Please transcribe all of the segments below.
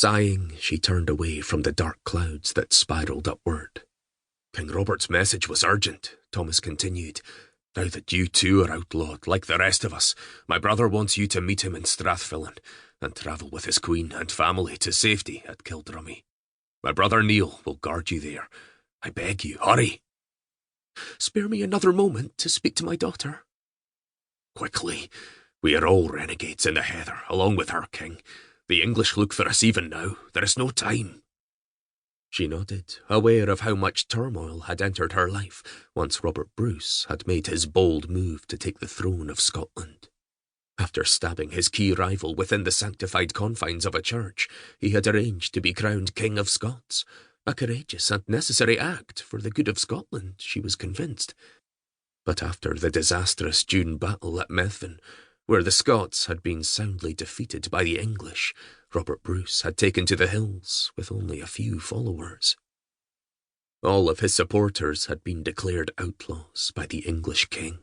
Sighing, she turned away from the dark clouds that spiralled upward. King Robert's message was urgent, Thomas continued. Now that you too are outlawed, like the rest of us, my brother wants you to meet him in Strathfillan and travel with his queen and family to safety at Kildrummy. My brother Neil will guard you there. I beg you, hurry. Spare me another moment to speak to my daughter. Quickly. We are all renegades in the heather, along with our king. The English look for us even now. There is no time. She nodded, aware of how much turmoil had entered her life once Robert Bruce had made his bold move to take the throne of Scotland. After stabbing his key rival within the sanctified confines of a church, he had arranged to be crowned King of Scots, a courageous and necessary act for the good of Scotland, she was convinced. But after the disastrous June battle at Methven, where the Scots had been soundly defeated by the English, Robert Bruce had taken to the hills with only a few followers. All of his supporters had been declared outlaws by the English king.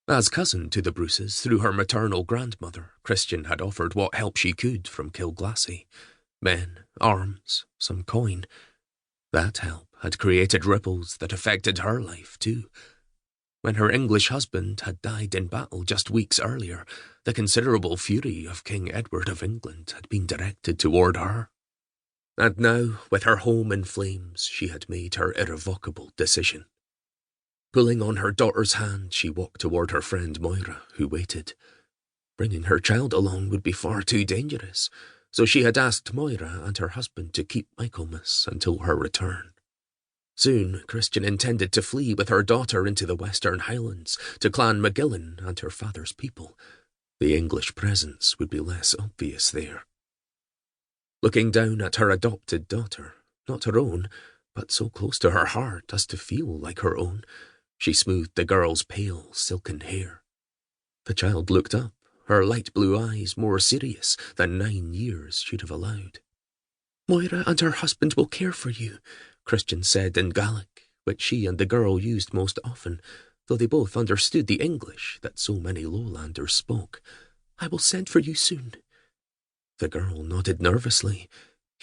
As cousin to the Bruces through her maternal grandmother, Christian had offered what help she could from Kilglassie. Men, arms, some coin. That help had created ripples that affected her life too. When her English husband had died in battle just weeks earlier, the considerable fury of King Edward of England had been directed toward her. And now, with her home in flames, she had made her irrevocable decision. Pulling on her daughter's hand, she walked toward her friend Moira, who waited. Bringing her child along would be far too dangerous, so she had asked Moira and her husband to keep Michaelmas until her return. Soon, Christian intended to flee with her daughter into the Western Highlands, to Clan Magillan and her father's people. The English presence would be less obvious there. Looking down at her adopted daughter, not her own, but so close to her heart as to feel like her own, she smoothed the girl's pale, silken hair. The child looked up, her light blue eyes more serious than 9 years should have allowed. Moira and her husband will care for you, Christian said in Gaelic, which she and the girl used most often, though they both understood the English that so many Lowlanders spoke. I will send for you soon. The girl nodded nervously.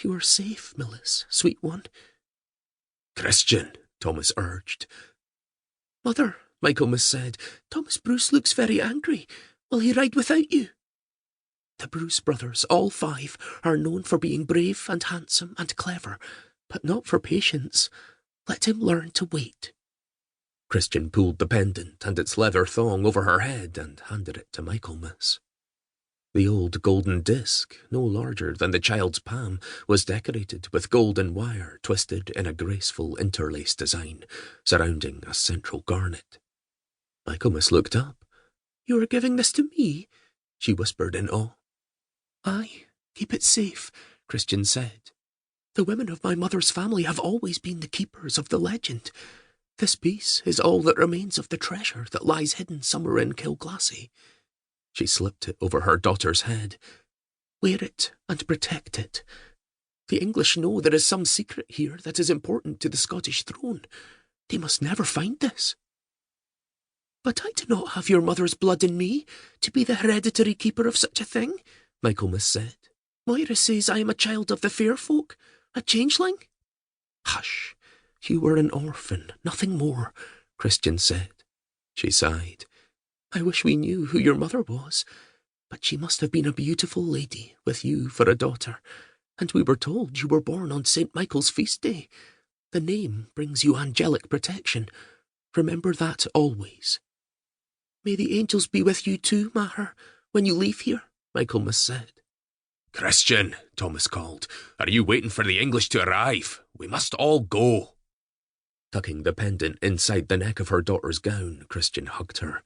You are safe, Millis, sweet one. Christian, Thomas urged. Mother, Michaelmas said, Thomas Bruce looks very angry. Will he ride without you? The Bruce brothers, all 5, are known for being brave and handsome and clever, but not for patience. Let him learn to wait. Christian pulled the pendant and its leather thong over her head and handed it to Michaelmas. The old golden disc, no larger than the child's palm, was decorated with golden wire twisted in a graceful interlace design, surrounding a central garnet. Michaelmas looked up. You are giving this to me? She whispered in awe. Aye, keep it safe, Christian said. The women of my mother's family have always been the keepers of the legend. This piece is all that remains of the treasure that lies hidden somewhere in Kilglassie. She slipped it over her daughter's head. Wear it and protect it. The English know there is some secret here that is important to the Scottish throne. They must never find this. But I do not have your mother's blood in me to be the hereditary keeper of such a thing, Michaelmas said. Moira says I am a child of the fair folk, a changeling. Hush, you were an orphan, nothing more, Christian said. She sighed. I wish we knew who your mother was, but she must have been a beautiful lady with you for a daughter, and we were told you were born on St. Michael's feast day. The name brings you angelic protection. Remember that always. May the angels be with you too, Maher, when you leave here, Michaelmas said. Christian, Thomas called, are you waiting for the English to arrive? We must all go. Tucking the pendant inside the neck of her daughter's gown, Christian hugged her.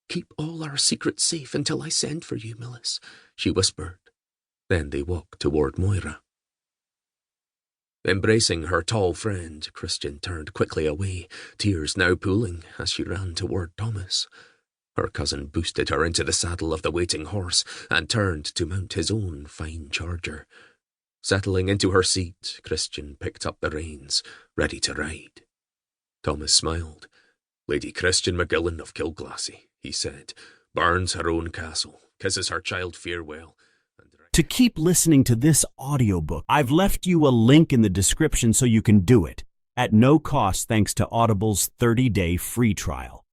Keep all our secrets safe until I send for you, Millis, she whispered. Then they walked toward Moira. Embracing her tall friend, Christian turned quickly away, tears now pooling as she ran toward Thomas. Her cousin boosted her into the saddle of the waiting horse and turned to mount his own fine charger. Settling into her seat, Christian picked up the reins, ready to ride. Thomas smiled. Lady Christian Magillan of Kilglassie, he said, burns her own castle, kisses her child farewell, and To keep listening to this audiobook, I've left you a link in the description so you can do it, at no cost thanks to Audible's 30-day free trial.